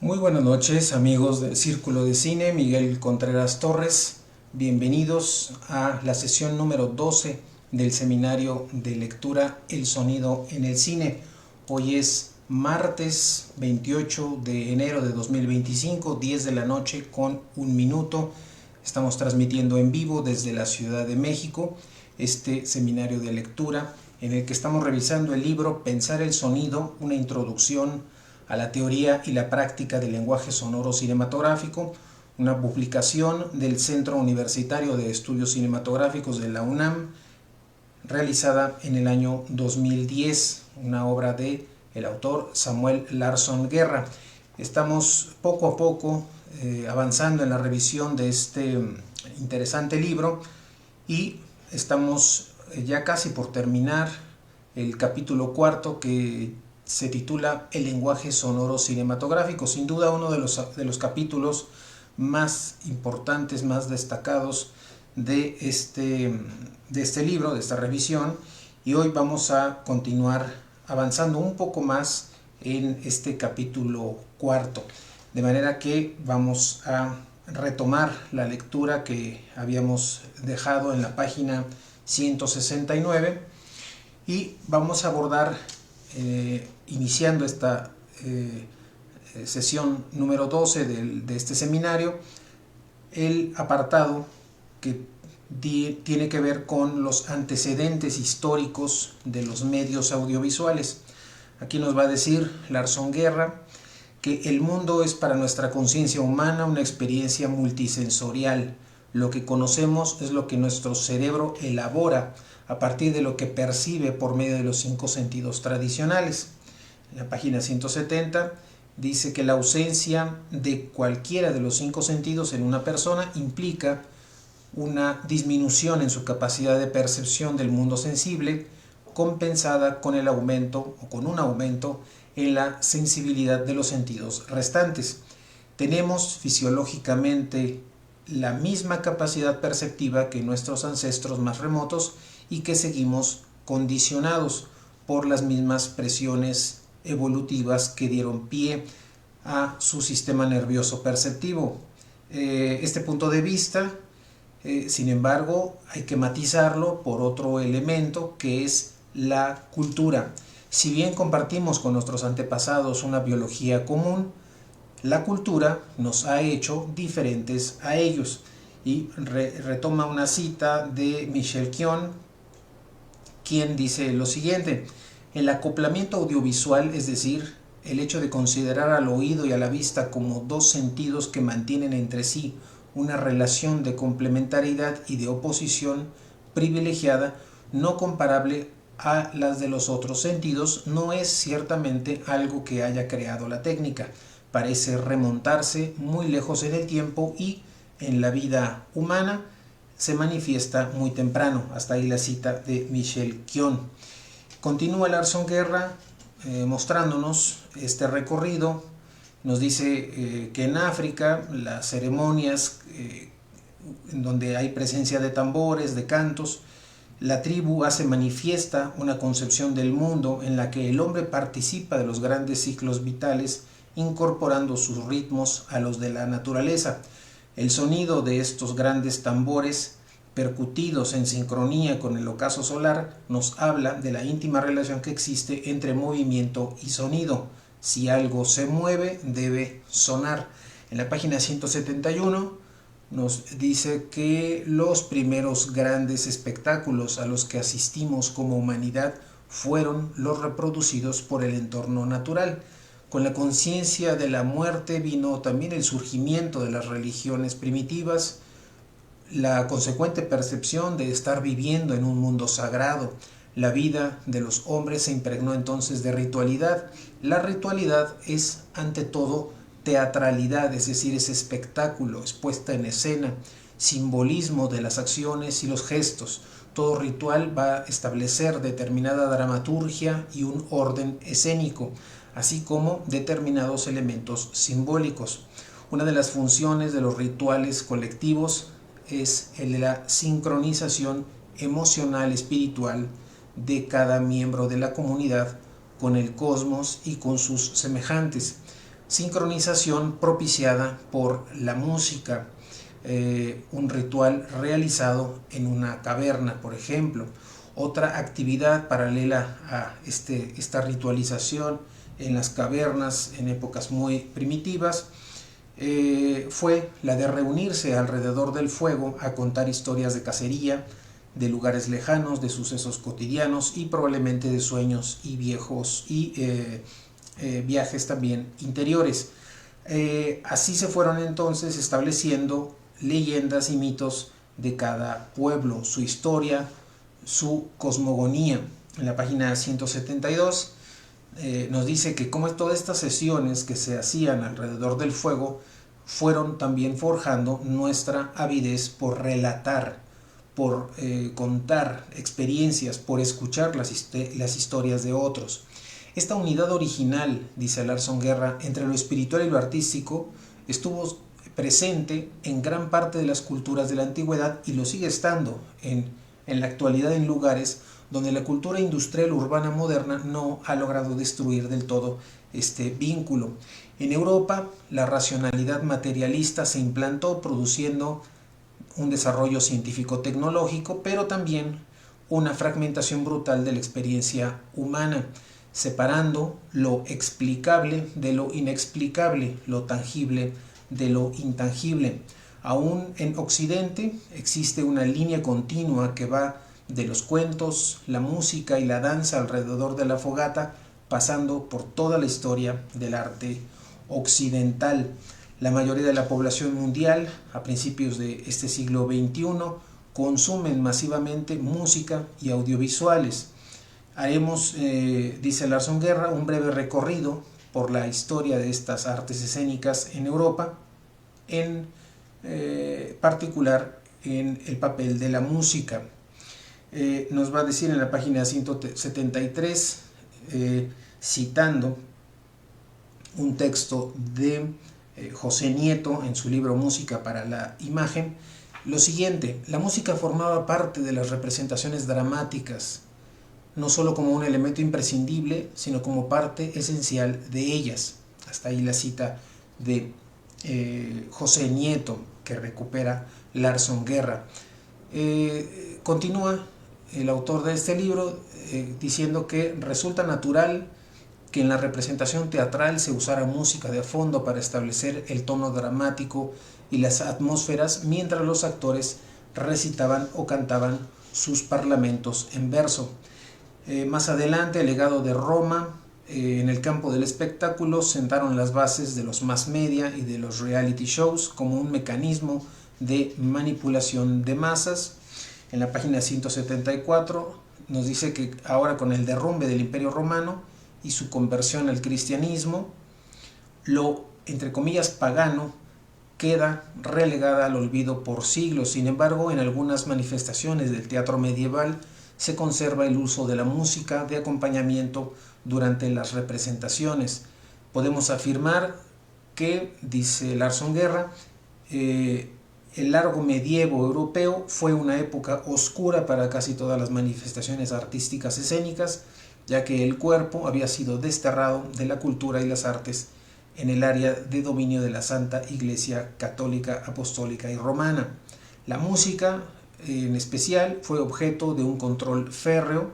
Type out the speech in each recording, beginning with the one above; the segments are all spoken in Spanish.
Muy buenas noches, amigos del Círculo de Cine. Miguel Contreras Torres. Bienvenidos a la sesión número 12 del seminario de lectura El sonido en el cine. Hoy es martes 28 de enero de 2025, 10 de la noche con un minuto. Estamos transmitiendo en vivo desde la Ciudad de México este seminario de lectura en el que estamos revisando el libro Pensar el sonido, una introducción a la teoría y la práctica del lenguaje sonoro cinematográfico, una publicación del Centro Universitario de Estudios Cinematográficos de la UNAM, realizada en el año 2010, una obra de el autor Samuel Larsson Guerra. Estamos poco a poco avanzando en la revisión de este interesante libro y estamos ya casi por terminar el capítulo cuarto, que se titula El lenguaje sonoro cinematográfico. Sin duda uno de los capítulos más importantes, más destacados de este libro, de esta revisión, y hoy vamos a continuar avanzando un poco más en este capítulo cuarto, de manera que vamos a retomar la lectura que habíamos dejado en la página 169 y vamos a abordar, iniciando esta sesión número 12 de este seminario, el apartado que tiene que ver con los antecedentes históricos de los medios audiovisuales. Aquí nos va a decir Larsson Guerra que el mundo es para nuestra conciencia humana una experiencia multisensorial. Lo que conocemos es lo que nuestro cerebro elabora a partir de lo que percibe por medio de los 5 sentidos tradicionales. En la página 170 dice que la ausencia de cualquiera de los 5 sentidos en una persona implica una disminución en su capacidad de percepción del mundo sensible, compensada con el aumento o con un aumento en la sensibilidad de los sentidos restantes. Tenemos fisiológicamente la misma capacidad perceptiva que nuestros ancestros más remotos y que seguimos condicionados por las mismas presiones evolutivas que dieron pie a su sistema nervioso perceptivo. Este punto de vista, sin embargo, hay que matizarlo por otro elemento, que es la cultura. Si bien compartimos con nuestros antepasados una biología común, la cultura nos ha hecho diferentes a ellos. Y retoma una cita de Michel Kion, quien dice lo siguiente: el acoplamiento audiovisual, es decir, el hecho de considerar al oído y a la vista como dos sentidos que mantienen entre sí una relación de complementariedad y de oposición privilegiada, no comparable a las de los otros sentidos, no es ciertamente algo que haya creado la técnica. Parece remontarse muy lejos en el tiempo y en la vida humana se manifiesta muy temprano. Hasta ahí la cita de Michel Kion. Continúa Larsson Guerra mostrándonos este recorrido. Nos dice que en África las ceremonias en donde hay presencia de tambores, de cantos, la tribu hace manifiesta una concepción del mundo en la que el hombre participa de los grandes ciclos vitales, incorporando sus ritmos a los de la naturaleza. El sonido de estos grandes tambores, percutidos en sincronía con el ocaso solar, nos habla de la íntima relación que existe entre movimiento y sonido. Si algo se mueve, debe sonar. En la página 171 nos dice que los primeros grandes espectáculos a los que asistimos como humanidad fueron los reproducidos por el entorno natural. Con la conciencia de la muerte vino también el surgimiento de las religiones primitivas, la consecuente percepción de estar viviendo en un mundo sagrado. La vida de los hombres se impregnó entonces de ritualidad. La ritualidad es, ante todo, teatralidad, es decir, es espectáculo, es puesta en escena, simbolismo de las acciones y los gestos. Todo ritual va a establecer determinada dramaturgia y un orden escénico, así como determinados elementos simbólicos. Una de las funciones de los rituales colectivos es el de la sincronización emocional espiritual de cada miembro de la comunidad con el cosmos y con sus semejantes. sincronización propiciada por la música, un ritual realizado en una caverna, por ejemplo. Otra actividad paralela a esta ritualización en las cavernas en épocas muy primitivas fue la de reunirse alrededor del fuego a contar historias de cacería, de lugares lejanos, de sucesos cotidianos y probablemente de sueños y viajes también interiores. Así se fueron entonces estableciendo leyendas y mitos de cada pueblo, su historia, su cosmogonía. En la página 172 nos dice que como todas estas sesiones que se hacían alrededor del fuego fueron también forjando nuestra avidez por relatar, por contar experiencias, por escuchar las historias de otros. Esta unidad original, dice Larson Guerra, entre lo espiritual y lo artístico estuvo presente en gran parte de las culturas de la antigüedad y lo sigue estando en la actualidad en lugares donde la cultura industrial urbana moderna no ha logrado destruir del todo este vínculo. En Europa, la racionalidad materialista se implantó produciendo un desarrollo científico-tecnológico, pero también una fragmentación brutal de la experiencia humana, separando lo explicable de lo inexplicable, lo tangible de lo intangible. Aún en Occidente existe una línea continua que va de los cuentos, la música y la danza alrededor de la fogata, pasando por toda la historia del arte occidental. La mayoría de la población mundial, a principios de este siglo XXI, consumen masivamente música y audiovisuales. Haremos, dice Larson Guerra, un breve recorrido por la historia de estas artes escénicas en Europa, en particular en el papel de la música. Nos va a decir en la página 173, citando un texto de José Nieto en su libro Música para la Imagen, lo siguiente: la música formaba parte de las representaciones dramáticas, no solo como un elemento imprescindible, sino como parte esencial de ellas. Hasta ahí la cita de José Nieto, que recupera Larson Guerra. Continúa el autor de este libro diciendo que resulta natural que en la representación teatral se usara música de fondo para establecer el tono dramático y las atmósferas mientras los actores recitaban o cantaban sus parlamentos en verso. Más adelante, el legado de Roma en el campo del espectáculo sentaron las bases de los mass media y de los reality shows como un mecanismo de manipulación de masas. En la página 174 nos dice que ahora, con el derrumbe del Imperio Romano y su conversión al cristianismo, lo, entre comillas, pagano queda relegada al olvido por siglos. Sin embargo, en algunas manifestaciones del teatro medieval se conserva el uso de la música de acompañamiento durante las representaciones. Podemos afirmar que, dice Larson Guerra, el largo medievo europeo fue una época oscura para casi todas las manifestaciones artísticas escénicas, ya que el cuerpo había sido desterrado de la cultura y las artes en el área de dominio de la Santa Iglesia Católica, Apostólica y Romana. La música, en especial, fue objeto de un control férreo.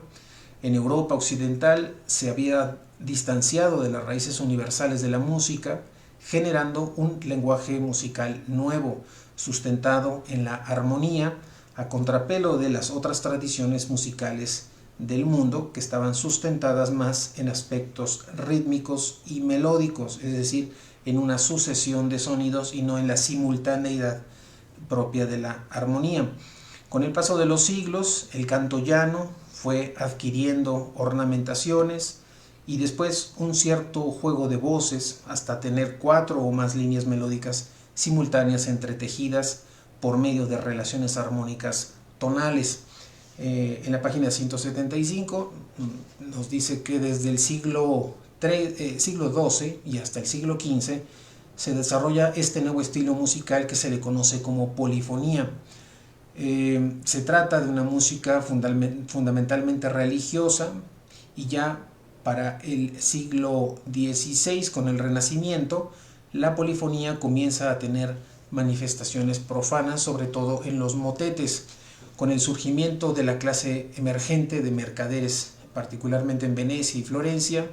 En Europa occidental se había distanciado de las raíces universales de la música, generando un lenguaje musical nuevo, sustentado en la armonía, a contrapelo de las otras tradiciones musicales del mundo, que estaban sustentadas más en aspectos rítmicos y melódicos, es decir, en una sucesión de sonidos y no en la simultaneidad propia de la armonía. Con el paso de los siglos, el canto llano fue adquiriendo ornamentaciones y después un cierto juego de voces hasta tener 4 o más líneas melódicas simultáneas entretejidas por medio de relaciones armónicas tonales. En la página 175 nos dice que desde el siglo XII y hasta el siglo XV se desarrolla este nuevo estilo musical que se le conoce como polifonía. Se trata de una música fundamentalmente religiosa y ya para el siglo XVI, con el Renacimiento, la polifonía comienza a tener manifestaciones profanas, sobre todo en los motetes. Con el surgimiento de la clase emergente de mercaderes, particularmente en Venecia y Florencia,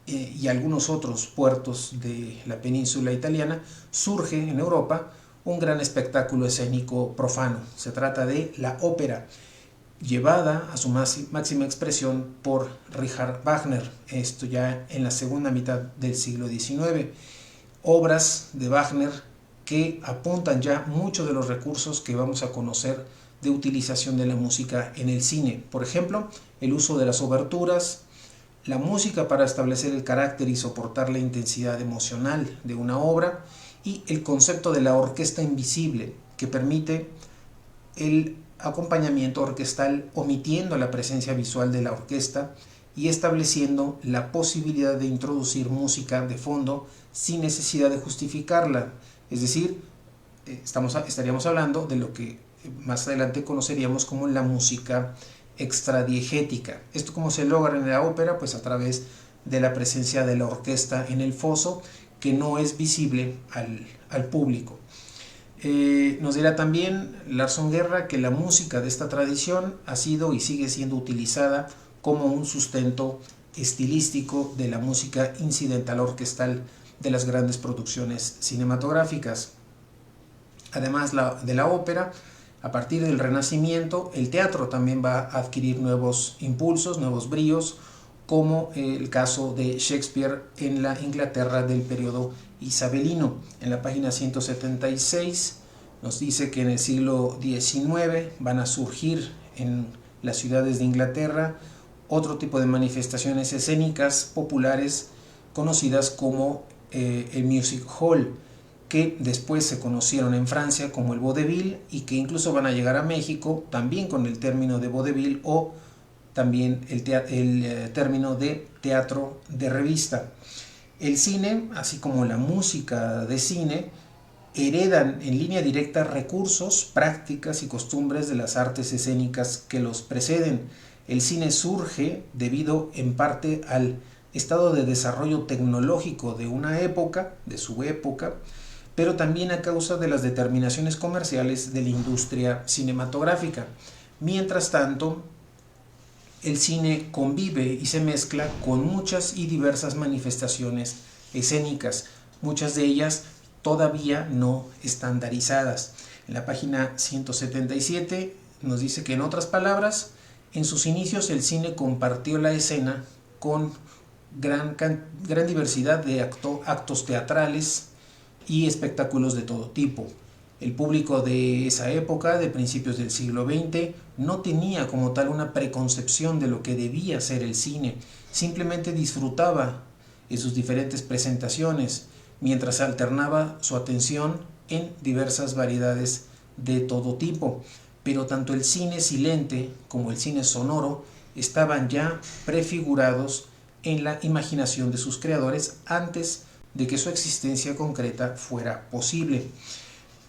y algunos otros puertos de la península italiana, surge en Europa un gran espectáculo escénico profano. Se trata de la ópera, llevada a su máxima expresión por Richard Wagner, esto ya en la segunda mitad del siglo XIX. Obras de Wagner que apuntan ya muchos de los recursos que vamos a conocer de utilización de la música en el cine. Por ejemplo, el uso de las oberturas, la música para establecer el carácter y soportar la intensidad emocional de una obra, y el concepto de la orquesta invisible, que permite el acompañamiento orquestal omitiendo la presencia visual de la orquesta y estableciendo la posibilidad de introducir música de fondo sin necesidad de justificarla. Es decir, estaríamos hablando de lo que más adelante conoceríamos como la música extradiegética. ¿Esto cómo se logra en la ópera? Pues a través de la presencia de la orquesta en el foso, que no es visible al público. Nos dirá también Larson Guerra que la música de esta tradición ha sido y sigue siendo utilizada como un sustento estilístico de la música incidental orquestal de las grandes producciones cinematográficas. Además de la ópera, a partir del Renacimiento, el teatro también va a adquirir nuevos impulsos, nuevos bríos, como el caso de Shakespeare en la Inglaterra del periodo isabelino. En la página 176 nos dice que en el siglo XIX van a surgir en las ciudades de Inglaterra otro tipo de manifestaciones escénicas populares conocidas como el music hall, que después se conocieron en Francia como el vaudeville y que incluso van a llegar a México también con el término de vaudeville o también el término de teatro de revista. El cine, así como la música de cine, heredan en línea directa recursos, prácticas y costumbres de las artes escénicas que los preceden. El cine surge debido en parte al estado de desarrollo tecnológico de una época, de su época, pero también a causa de las determinaciones comerciales de la industria cinematográfica. Mientras tanto, el cine convive y se mezcla con muchas y diversas manifestaciones escénicas, muchas de ellas todavía no estandarizadas. En la página 177 nos dice que, en otras palabras, en sus inicios el cine compartió la escena con gran diversidad de actos teatrales y espectáculos de todo tipo. El público de esa época, de principios del siglo XX, no tenía como tal una preconcepción de lo que debía ser el cine, simplemente disfrutaba en sus diferentes presentaciones, mientras alternaba su atención en diversas variedades de todo tipo. Pero tanto el cine silente como el cine sonoro estaban ya prefigurados en la imaginación de sus creadores antes de que su existencia concreta fuera posible.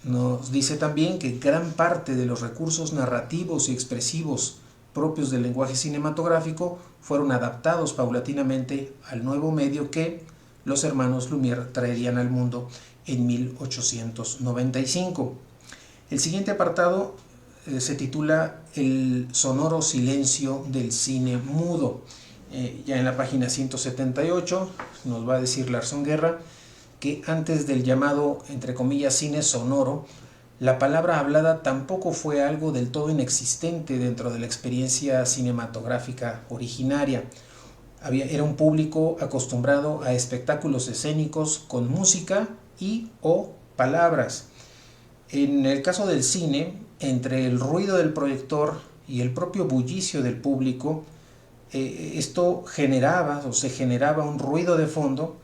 Nos dice también que gran parte de los recursos narrativos y expresivos propios del lenguaje cinematográfico fueron adaptados paulatinamente al nuevo medio que los hermanos Lumière traerían al mundo en 1895. El siguiente apartado se titula El sonoro silencio del cine mudo. Ya en la página 178 nos va a decir Larson Guerra que antes del llamado, entre comillas, cine sonoro, la palabra hablada tampoco fue algo del todo inexistente dentro de la experiencia cinematográfica originaria. Era un público acostumbrado a espectáculos escénicos con música y o palabras. En el caso del cine, entre el ruido del proyector y el propio bullicio del público, esto se generaba un ruido de fondo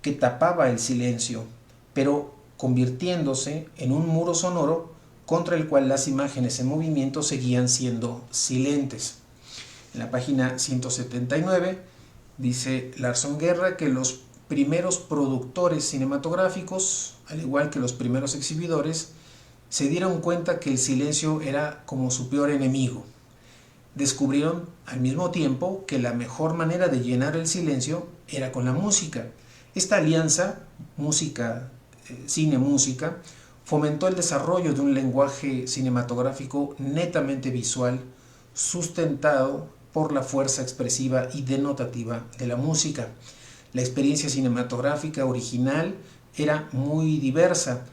que tapaba el silencio, pero convirtiéndose en un muro sonoro contra el cual las imágenes en movimiento seguían siendo silentes. En la página 179 dice Larson Guerra que los primeros productores cinematográficos, al igual que los primeros exhibidores, se dieron cuenta que el silencio era como su peor enemigo. descubrieron al mismo tiempo que la mejor manera de llenar el silencio era con la música. Esta alianza, música, cine-música, fomentó el desarrollo de un lenguaje cinematográfico netamente visual, sustentado por la fuerza expresiva y denotativa de la música. La experiencia cinematográfica original era muy diversa.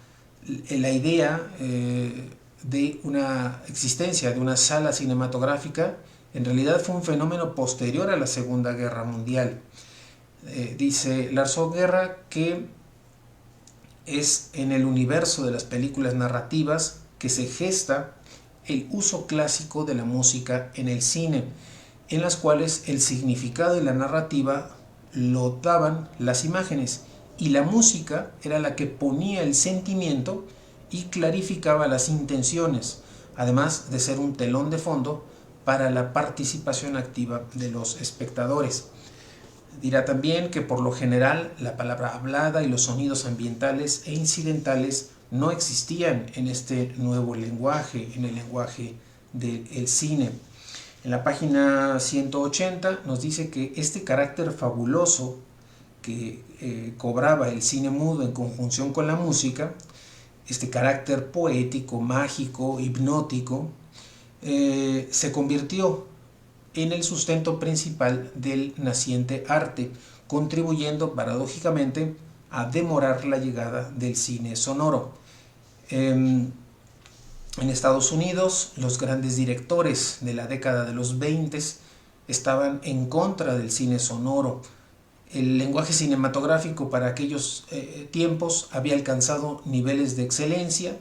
La idea de una existencia de una sala cinematográfica en realidad fue un fenómeno posterior a la Segunda Guerra Mundial. Dice Lars Guerra que es en el universo de las películas narrativas que se gesta el uso clásico de la música en el cine, en las cuales el significado y la narrativa lo daban las imágenes y la música era la que ponía el sentimiento y clarificaba las intenciones, además de ser un telón de fondo para la participación activa de los espectadores. Dirá también que por lo general la palabra hablada y los sonidos ambientales e incidentales no existían en este nuevo lenguaje, en el lenguaje del cine. En la página 180 nos dice que este carácter fabuloso que cobraba el cine mudo en conjunción con la música, este carácter poético, mágico, hipnótico, se convirtió en el sustento principal del naciente arte, contribuyendo paradójicamente a demorar la llegada del cine sonoro. En Estados Unidos, los grandes directores de la década de los 20 estaban en contra del cine sonoro. El lenguaje cinematográfico para aquellos tiempos había alcanzado niveles de excelencia.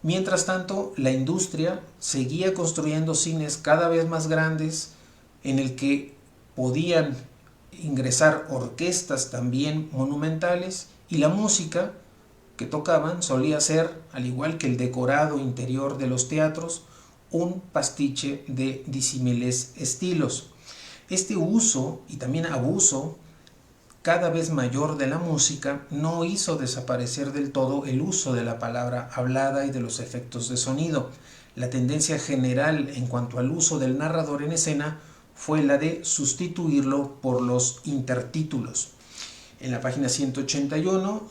Mientras tanto, la industria seguía construyendo cines cada vez más grandes en el que podían ingresar orquestas también monumentales y la música que tocaban solía ser, al igual que el decorado interior de los teatros, un pastiche de disímiles estilos. Este uso y también abuso cada vez mayor de la música no hizo desaparecer del todo el uso de la palabra hablada y de los efectos de sonido. La tendencia general en cuanto al uso del narrador en escena fue la de sustituirlo por los intertítulos. En la página 181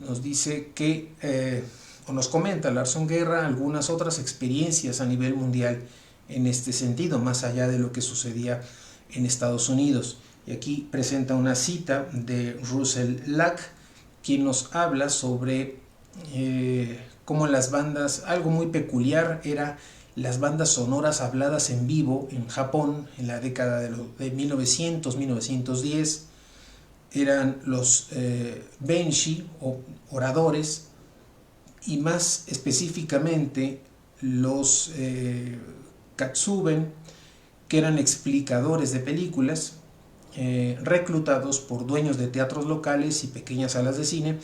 nos dice que, o nos comenta Lars Guerra algunas otras experiencias a nivel mundial en este sentido, más allá de lo que sucedía en Estados Unidos. Y aquí presenta una cita de Russell Lack, quien nos habla sobre cómo las bandas, algo muy peculiar era las bandas sonoras habladas en vivo en Japón en la década de 1900-1910, eran los benshi o oradores y más específicamente los katsuben, que eran explicadores de películas, reclutados por dueños de teatros locales y pequeñas salas de cine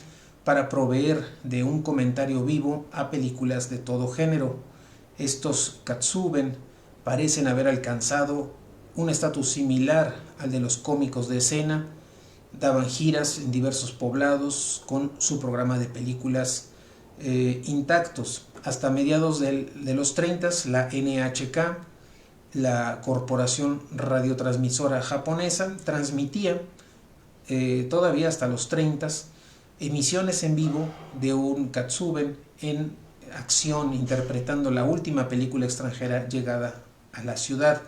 para proveer de un comentario vivo a películas de todo género. Estos katsuben parecen haber alcanzado un estatus similar al de los cómicos de escena, daban giras en diversos poblados con su programa de películas intactos. Hasta mediados de los 30, la NHK, la corporación radiotransmisora japonesa, transmitía todavía hasta los 30 emisiones en vivo de un katsuben en acción interpretando la última película extranjera llegada a la ciudad.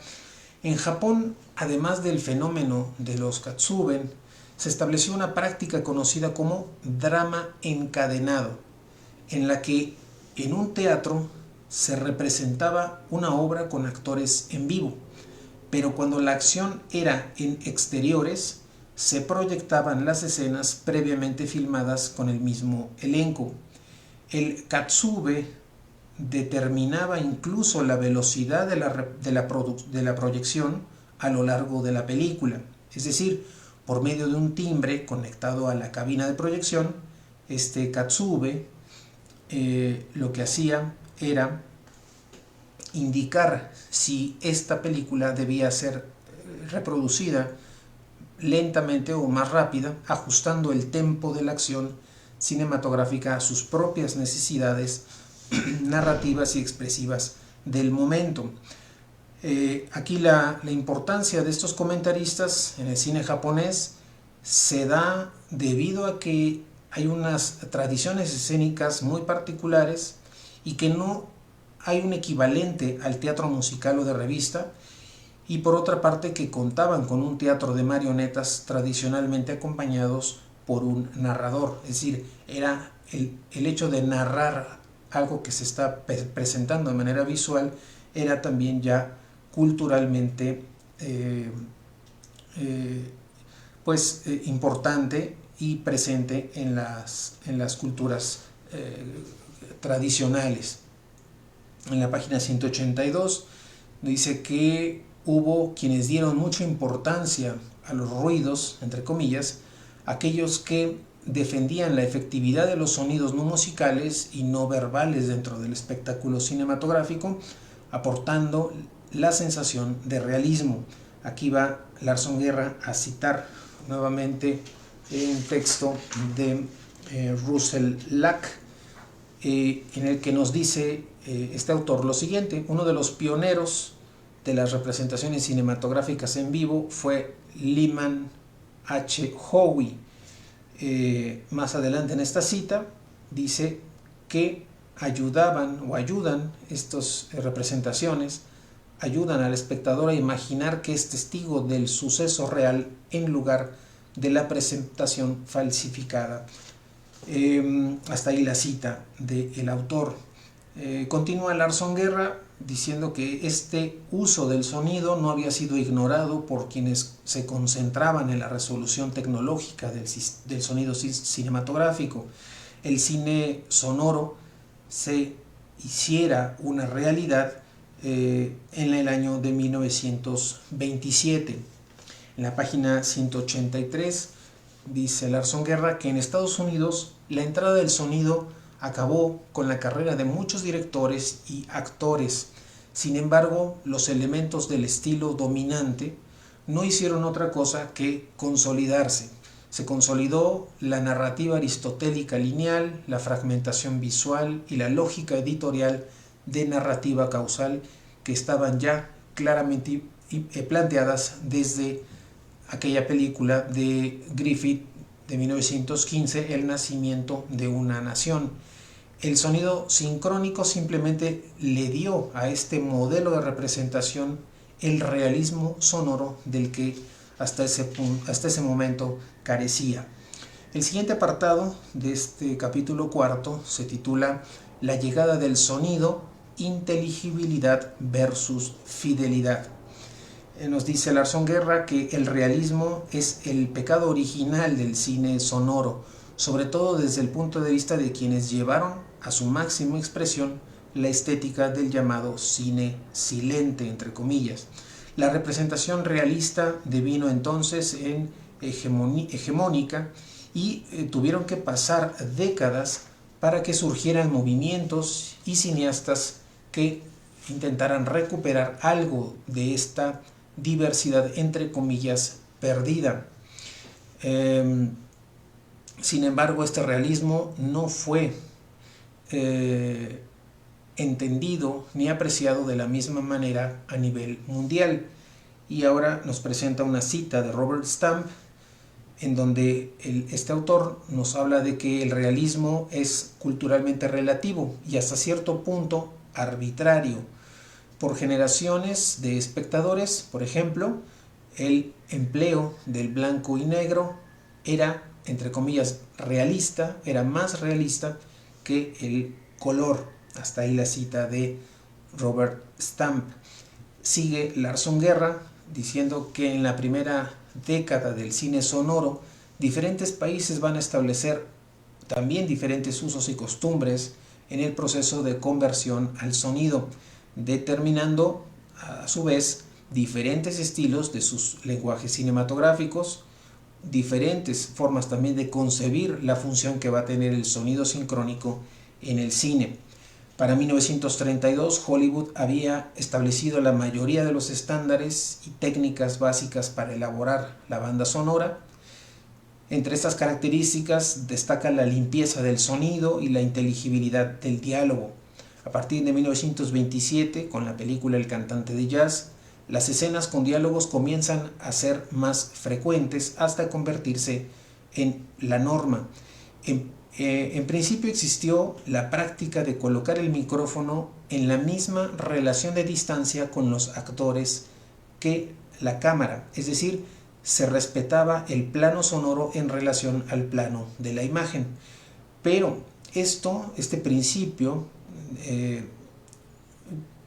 En Japón, además del fenómeno de los katsuben, se estableció una práctica conocida como drama encadenado, en la que en un teatro se representaba una obra con actores en vivo, pero cuando la acción era en exteriores, se proyectaban las escenas previamente filmadas con el mismo elenco. El katsube determinaba incluso la velocidad de la proyección a lo largo de la película, es decir, por medio de un timbre conectado a la cabina de proyección, este katsube lo que hacía era indicar si esta película debía ser reproducida lentamente o más rápida, ajustando el tempo de la acción cinematográfica a sus propias necesidades narrativas y expresivas del momento. Aquí la importancia de estos comentaristas en el cine japonés se da debido a que hay unas tradiciones escénicas muy particulares y que no hay un equivalente al teatro musical o de revista, y por otra parte que contaban con un teatro de marionetas tradicionalmente acompañados por un narrador, es decir, era el hecho de narrar algo que se está presentando de manera visual era también ya culturalmente importante y presente en las culturas tradicionales. En la página 182 dice que hubo quienes dieron mucha importancia a los ruidos, entre comillas, aquellos que defendían la efectividad de los sonidos no musicales y no verbales dentro del espectáculo cinematográfico, aportando la sensación de realismo. Aquí va Larson Guerra a citar nuevamente un texto de Russell Lack, en el que nos dice este autor lo siguiente: uno de los pioneros de las representaciones cinematográficas en vivo fue Lyman H. Howe. Más adelante en esta cita dice que ayudan estas representaciones, ayudan al espectador a imaginar que es testigo del suceso real en lugar de la presentación falsificada. Hasta ahí la cita del autor. Continúa Larson Guerra diciendo que este uso del sonido no había sido ignorado por quienes se concentraban en la resolución tecnológica del sonido cinematográfico. El cine sonoro se hiciera una realidad en el año de 1927. En la página 183 dice Larson Guerra que en Estados Unidos la entrada del sonido acabó con la carrera de muchos directores y actores. Sin embargo, los elementos del estilo dominante no hicieron otra cosa que consolidarse. Se consolidó la narrativa aristotélica lineal, la fragmentación visual y la lógica editorial de narrativa causal que estaban ya claramente planteadas desde aquella película de Griffith de 1915, El nacimiento de una nación. El sonido sincrónico simplemente le dio a este modelo de representación el realismo sonoro del que hasta ese momento carecía. El siguiente apartado de este capítulo cuarto se titula La llegada del sonido, inteligibilidad versus fidelidad. Nos dice Larson Guerra que el realismo es el pecado original del cine sonoro, sobre todo desde el punto de vista de quienes llevaron a su máxima expresión la estética del llamado cine silente, entre comillas. La representación realista devino entonces en hegemónica y tuvieron que pasar décadas para que surgieran movimientos y cineastas que intentaran recuperar algo de esta diversidad, entre comillas, perdida. Sin embargo, este realismo no fue entendido ni apreciado de la misma manera a nivel mundial. Y ahora nos presenta una cita de Robert Stamp, en donde este autor nos habla de que el realismo es culturalmente relativo y hasta cierto punto arbitrario. Por generaciones de espectadores, por ejemplo, el empleo del blanco y negro era, entre comillas, realista, era más realista que el color. Hasta ahí la cita de Robert Stamp. Sigue Larson Guerra diciendo que en la primera década del cine sonoro, diferentes países van a establecer también diferentes usos y costumbres en el proceso de conversión al sonido, determinando a su vez diferentes estilos de sus lenguajes cinematográficos, diferentes formas también de concebir la función que va a tener el sonido sincrónico en el cine. Para 1932, Hollywood había establecido la mayoría de los estándares y técnicas básicas para elaborar la banda sonora. Entre estas características destaca la limpieza del sonido y la inteligibilidad del diálogo. A partir de 1927, con la película El cantante de jazz, las escenas con diálogos comienzan a ser más frecuentes hasta convertirse en la norma. En principio existió la práctica de colocar el micrófono en la misma relación de distancia con los actores que la cámara, es decir, se respetaba el plano sonoro en relación al plano de la imagen. Pero este principio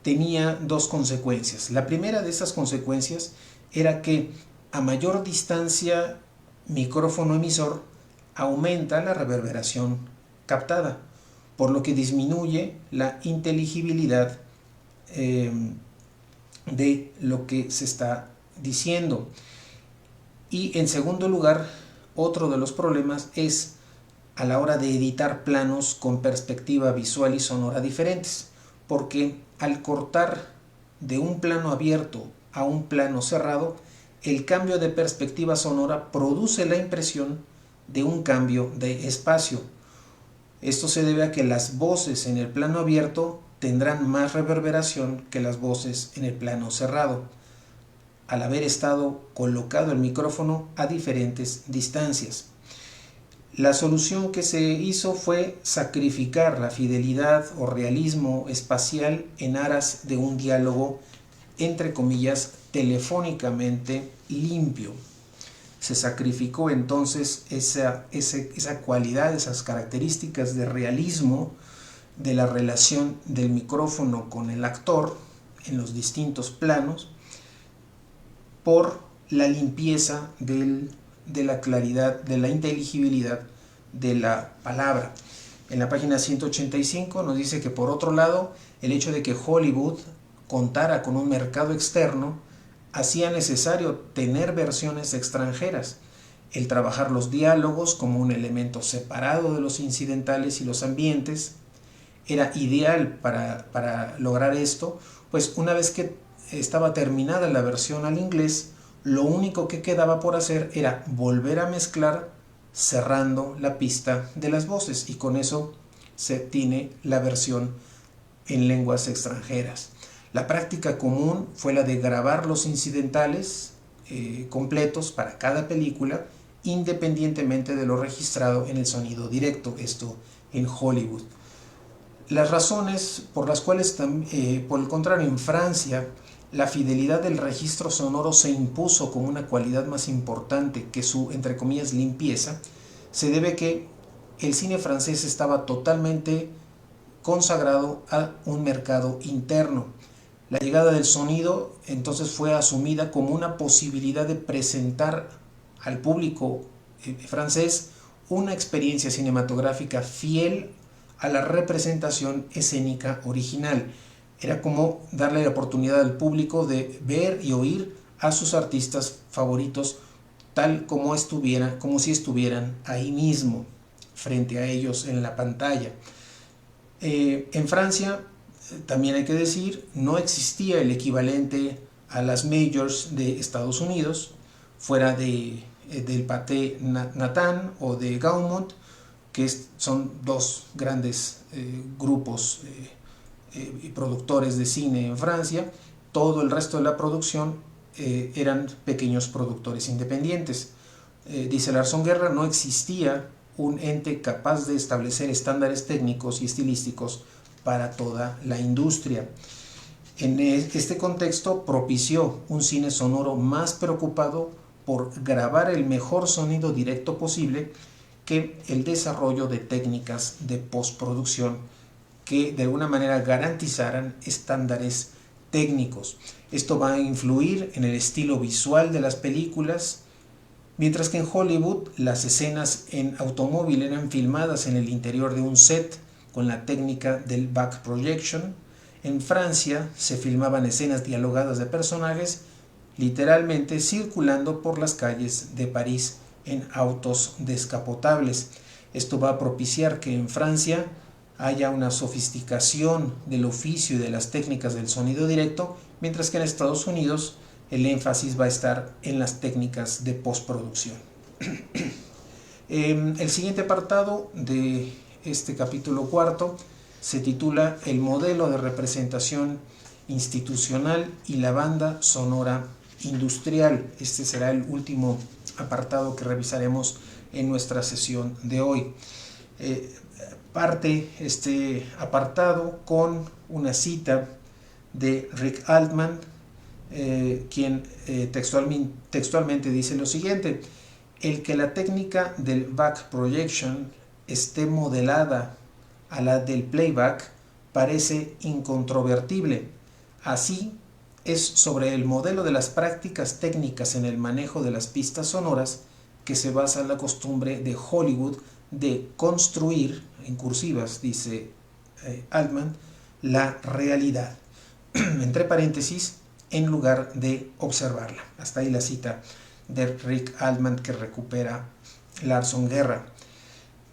tenía dos consecuencias. La primera de estas consecuencias era que a mayor distancia micrófono-emisor aumenta la reverberación captada, por lo que disminuye la inteligibilidad de lo que se está diciendo. Y en segundo lugar, otro de los problemas es a la hora de editar planos con perspectiva visual y sonora diferentes, porque al cortar de un plano abierto a un plano cerrado, el cambio de perspectiva sonora produce la impresión de un cambio de espacio. Esto se debe a que las voces en el plano abierto tendrán más reverberación que las voces en el plano cerrado, al haber estado colocado el micrófono a diferentes distancias. La solución que se hizo fue sacrificar la fidelidad o realismo espacial en aras de un diálogo, entre comillas, telefónicamente limpio. Se sacrificó entonces esa cualidad, esas características de realismo de la relación del micrófono con el actor en los distintos planos por la limpieza de la claridad, de la inteligibilidad de la palabra. En la página 185 nos dice que por otro lado, el hecho de que Hollywood contara con un mercado externo hacía necesario tener versiones extranjeras. El trabajar los diálogos como un elemento separado de los incidentales y los ambientes era ideal para lograr esto, pues una vez que estaba terminada la versión al inglés, lo único que quedaba por hacer era volver a mezclar cerrando la pista de las voces, y con eso se tiene la versión en lenguas extranjeras. La práctica común fue la de grabar los incidentales completos para cada película, independientemente de lo registrado en el sonido directo, esto en Hollywood. Las razones por las cuales, por el contrario, en Francia, la fidelidad del registro sonoro se impuso como una cualidad más importante que su, entre comillas, limpieza, se debe a que el cine francés estaba totalmente consagrado a un mercado interno. La llegada del sonido entonces fue asumida como una posibilidad de presentar al público francés una experiencia cinematográfica fiel a la representación escénica original. Era como darle la oportunidad al público de ver y oír a sus artistas favoritos tal como si estuvieran ahí mismo, frente a ellos en la pantalla. En Francia, también hay que decir, no existía el equivalente a las majors de Estados Unidos, fuera del Pathé Nathan o de Gaumont, que son dos grandes grupos y productores de cine en Francia. Todo el resto de la producción eran pequeños productores independientes. Dice Larson Guerra, no existía un ente capaz de establecer estándares técnicos y estilísticos para toda la industria. En este contexto propició un cine sonoro más preocupado por grabar el mejor sonido directo posible que el desarrollo de técnicas de postproducción que de alguna manera garantizaran estándares técnicos. Esto va a influir en el estilo visual de las películas. Mientras que en Hollywood las escenas en automóvil eran filmadas en el interior de un set con la técnica del back projection, en Francia se filmaban escenas dialogadas de personajes literalmente circulando por las calles de París en autos descapotables. Esto va a propiciar que en Francia haya una sofisticación del oficio y de las técnicas del sonido directo, mientras que en Estados Unidos el énfasis va a estar en las técnicas de postproducción. El siguiente apartado de este capítulo cuarto se titula El modelo de representación institucional y la banda sonora industrial. Este será el último apartado que revisaremos en nuestra sesión de hoy. Parte este apartado con una cita de Rick Altman, quien textualmente dice lo siguiente: el que la técnica del back projection esté modelada a la del playback parece incontrovertible. Así es sobre el modelo de las prácticas técnicas en el manejo de las pistas sonoras que se basa la costumbre de Hollywood de construir, en cursivas dice Altman, la realidad, entre paréntesis, en lugar de observarla. Hasta ahí la cita de Rick Altman que recupera Larson Guerra.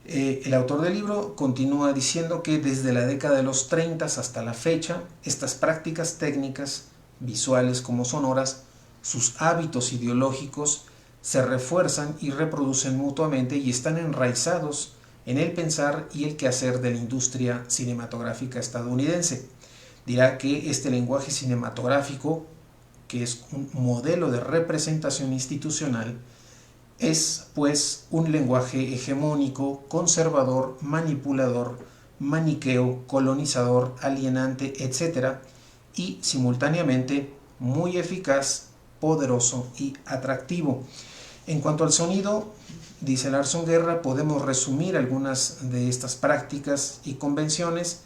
El autor del libro continúa diciendo que desde la década de los 30 hasta la fecha, estas prácticas técnicas, visuales como sonoras, sus hábitos ideológicos, se refuerzan y reproducen mutuamente y están enraizados en el pensar y el quehacer de la industria cinematográfica estadounidense. Dirá que este lenguaje cinematográfico, que es un modelo de representación institucional, es pues un lenguaje hegemónico, conservador, manipulador, maniqueo, colonizador, alienante, etc. y simultáneamente muy eficaz, poderoso y atractivo. En cuanto al sonido, dice Larson Guerra, podemos resumir algunas de estas prácticas y convenciones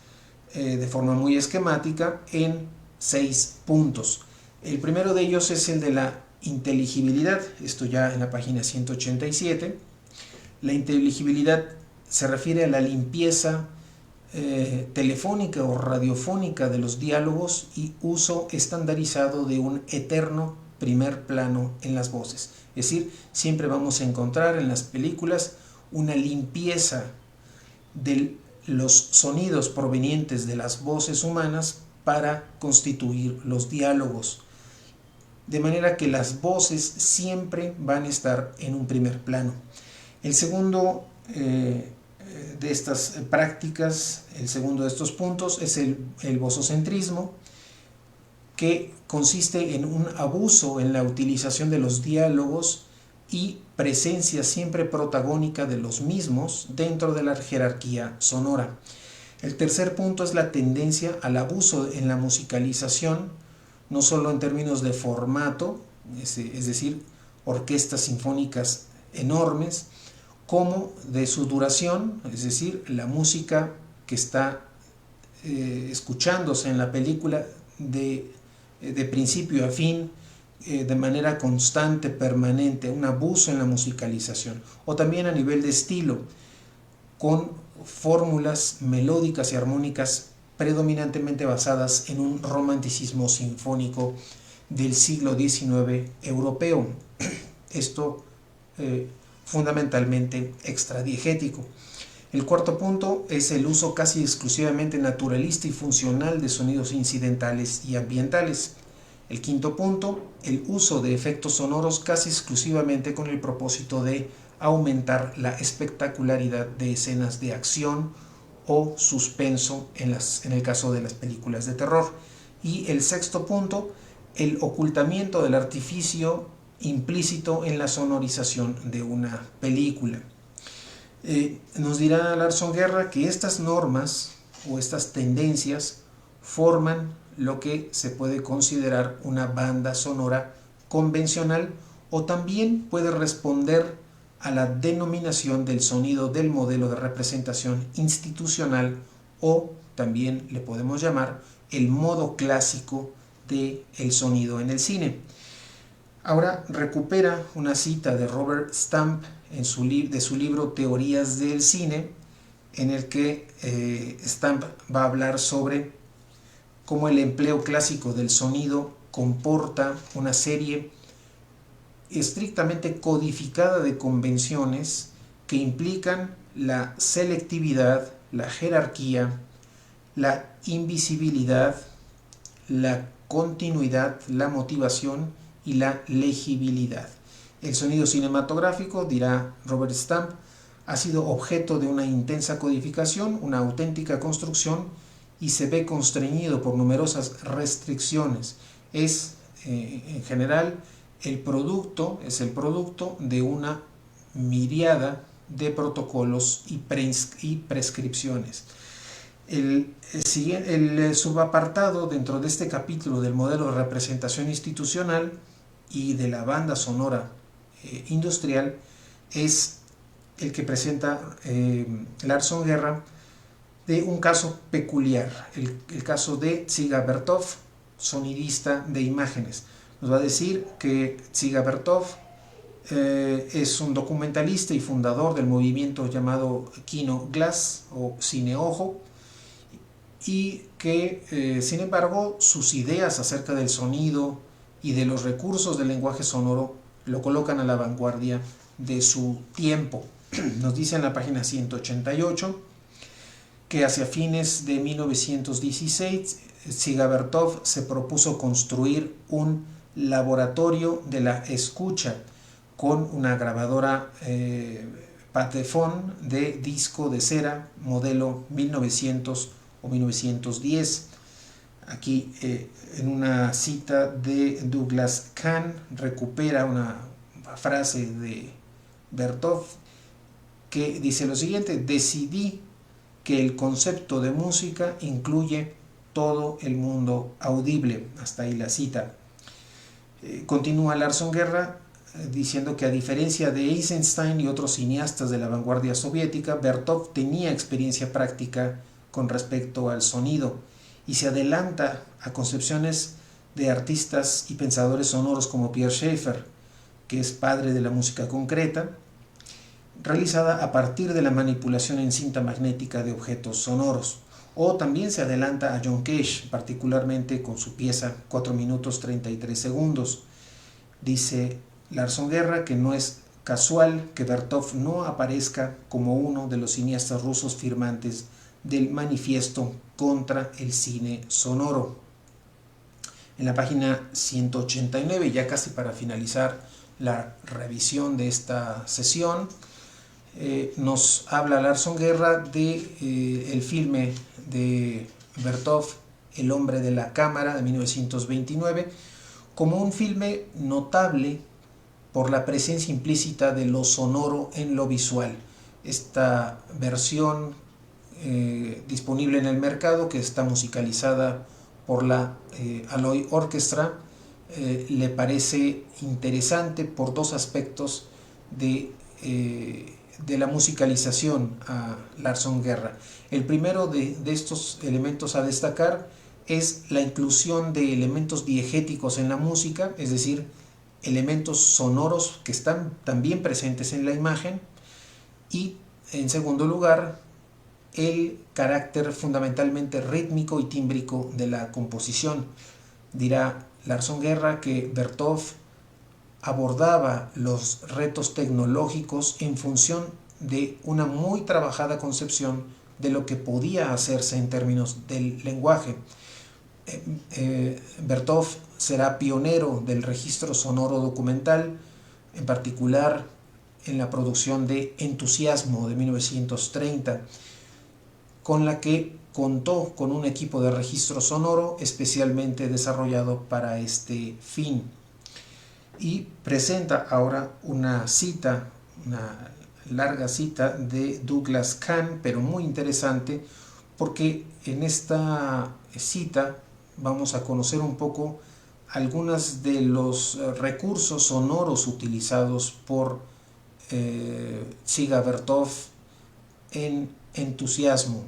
de forma muy esquemática en 6 puntos. El primero de ellos es el de la inteligibilidad, esto ya en la página 187. La inteligibilidad se refiere a la limpieza telefónica o radiofónica de los diálogos y uso estandarizado de un eterno primer plano en las voces. Es decir, siempre vamos a encontrar en las películas una limpieza de los sonidos provenientes de las voces humanas para constituir los diálogos. De manera que las voces siempre van a estar en un primer plano. El segundo de estas prácticas, el segundo de estos puntos es el vozocentrismo, que consiste en un abuso en la utilización de los diálogos y presencia siempre protagónica de los mismos dentro de la jerarquía sonora. El tercer punto es la tendencia al abuso en la musicalización, no solo en términos de formato, es decir, orquestas sinfónicas enormes, como de su duración, es decir, la música que está escuchándose en la película de principio a fin, de manera constante, permanente, un abuso en la musicalización, o también a nivel de estilo, con fórmulas melódicas y armónicas predominantemente basadas en un romanticismo sinfónico del siglo XIX europeo. Esto fundamentalmente extradiegético. El cuarto punto es el uso casi exclusivamente naturalista y funcional de sonidos incidentales y ambientales. El quinto punto, el uso de efectos sonoros casi exclusivamente con el propósito de aumentar la espectacularidad de escenas de acción o suspenso en el caso de las películas de terror. Y el sexto punto, el ocultamiento del artificio implícito en la sonorización de una película. Nos dirá Larson Guerra que estas normas o estas tendencias forman lo que se puede considerar una banda sonora convencional, o también puede responder a la denominación del sonido del modelo de representación institucional, o también le podemos llamar el modo clásico del sonido en el cine. Ahora recupera una cita de Robert Stamp de su libro Teorías del Cine, en el que Stamp va a hablar sobre cómo el empleo clásico del sonido comporta una serie estrictamente codificada de convenciones que implican la selectividad, la jerarquía, la invisibilidad, la continuidad, la motivación y la legibilidad. El sonido cinematográfico, dirá Robert Stamp, ha sido objeto de una intensa codificación, una auténtica construcción, y se ve constreñido por numerosas restricciones. Es, en general, es el producto de una miriada de protocolos y prescripciones. El subapartado dentro de este capítulo del modelo de representación institucional y de la banda sonora industrial es el que presenta Larson Guerra, de un caso peculiar, el caso de Dziga Vertov, sonidista de imágenes. Nos va a decir que Dziga Vertov es un documentalista y fundador del movimiento llamado Kino Glass o Cine Ojo, y que sin embargo sus ideas acerca del sonido y de los recursos del lenguaje sonoro lo colocan a la vanguardia de su tiempo. Nos dice en la página 188 que hacia fines de 1916 Dziga Vertov se propuso construir un laboratorio de la escucha con una grabadora Patephone de disco de cera modelo 1900 o 1910. Aquí en una cita de Douglas Kahn recupera una frase de Vertov que dice lo siguiente: decidí que el concepto de música incluye todo el mundo audible. Hasta ahí la cita. Continúa Larson Guerra diciendo que a diferencia de Eisenstein y otros cineastas de la vanguardia soviética, Vertov tenía experiencia práctica con respecto al sonido y se adelanta a concepciones de artistas y pensadores sonoros como Pierre Schaeffer, que es padre de la música concreta, realizada a partir de la manipulación en cinta magnética de objetos sonoros. O también se adelanta a John Cage, particularmente con su pieza 4 minutos 33 segundos. Dice Larson Guerra que no es casual que Vertov no aparezca como uno de los cineastas rusos firmantes del manifiesto contra el cine sonoro. En la página 189, ya casi para finalizar la revisión de esta sesión, nos habla Larson Guerra de el filme de Vertov, El hombre de la cámara, de 1929, como un filme notable por la presencia implícita de lo sonoro en lo visual. Esta versión disponible en el mercado, que está musicalizada por la Alloy Orchestra, le parece interesante por dos aspectos de la musicalización a Larson Guerra. El primero de estos elementos a destacar es la inclusión de elementos diegéticos en la música, es decir, elementos sonoros que están también presentes en la imagen, y en segundo lugar el carácter fundamentalmente rítmico y tímbrico de la composición. Dirá Larson Guerra que Vertov abordaba los retos tecnológicos en función de una muy trabajada concepción de lo que podía hacerse en términos del lenguaje. Vertov será pionero del registro sonoro documental, en particular en la producción de Entusiasmo de 1930, con la que contó con un equipo de registro sonoro especialmente desarrollado para este fin. Y presenta ahora una cita, una larga cita de Douglas Kahn, pero muy interesante, porque en esta cita vamos a conocer un poco algunos de los recursos sonoros utilizados por Dziga Vertov en Entusiasmo.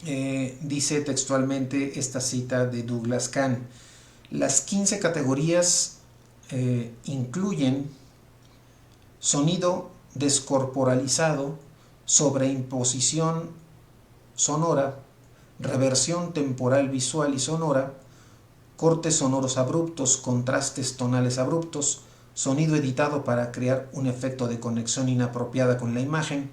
Dice textualmente esta cita de Douglas Kahn: las 15 categorías incluyen sonido descorporalizado, sobreimposición sonora, reversión temporal visual y sonora, cortes sonoros abruptos, contrastes tonales abruptos, sonido editado para crear un efecto de conexión inapropiada con la imagen,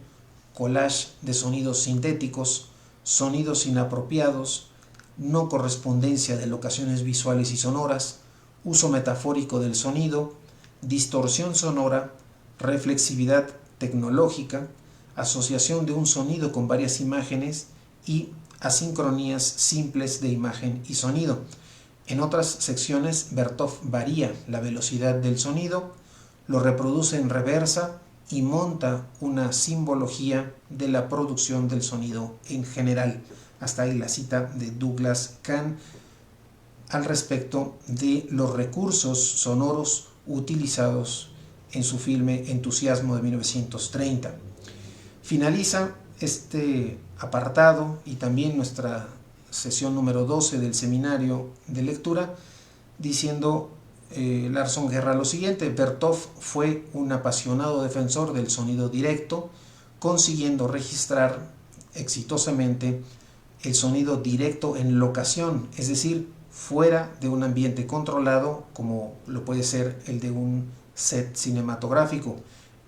collage de sonidos sintéticos, sonidos inapropiados, no correspondencia de locaciones visuales y sonoras, uso metafórico del sonido, distorsión sonora, reflexividad tecnológica, asociación de un sonido con varias imágenes y asincronías simples de imagen y sonido. En otras secciones, Berthoff varía la velocidad del sonido, lo reproduce en reversa y monta una simbología de la producción del sonido en general. Hasta ahí la cita de Douglas Kahn al respecto de los recursos sonoros utilizados en su filme Entusiasmo de 1930. Finaliza este apartado y también nuestra sesión número 12 del seminario de lectura diciendo Larson Guerra lo siguiente: Berthoff fue un apasionado defensor del sonido directo, consiguiendo registrar exitosamente el sonido directo en locación, es decir, fuera de un ambiente controlado como lo puede ser el de un set cinematográfico,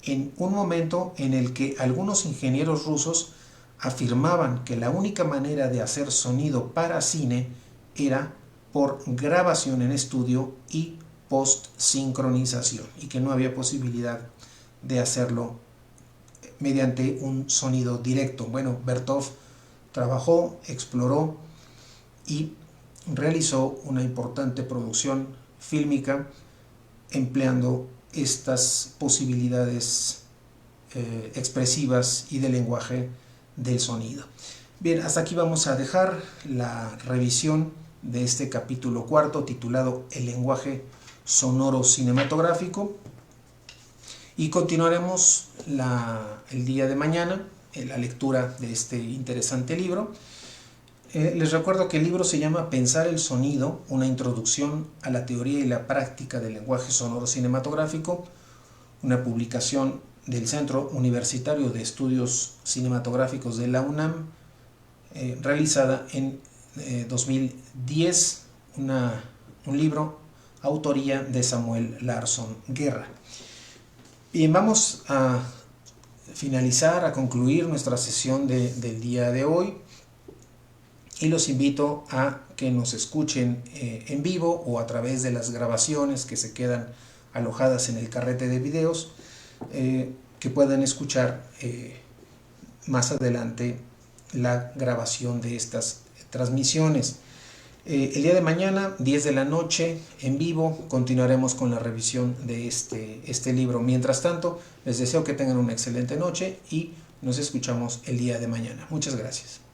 en un momento en el que algunos ingenieros rusos afirmaban que la única manera de hacer sonido para cine era por grabación en estudio y post-sincronización, y que no había posibilidad de hacerlo mediante un sonido directo. Bueno, Berthoff trabajó, exploró y realizó una importante producción fílmica empleando estas posibilidades expresivas y de lenguaje del sonido. Bien, hasta aquí vamos a dejar la revisión de este capítulo cuarto titulado El lenguaje sonoro cinematográfico, y continuaremos el día de mañana la lectura de este interesante libro. Les recuerdo que el libro se llama Pensar el sonido, una introducción a la teoría y la práctica del lenguaje sonoro cinematográfico, una publicación del Centro Universitario de Estudios Cinematográficos de la UNAM, realizada en 2010, un libro autoría de Samuel Larson Guerra. Bien, vamos a finalizar, a concluir nuestra sesión del día de hoy, y los invito a que nos escuchen en vivo o a través de las grabaciones que se quedan alojadas en el carrete de videos, que puedan escuchar más adelante la grabación de estas transmisiones. El día de mañana, 10 de la noche, en vivo, continuaremos con la revisión de este libro. Mientras tanto, les deseo que tengan una excelente noche y nos escuchamos el día de mañana. Muchas gracias.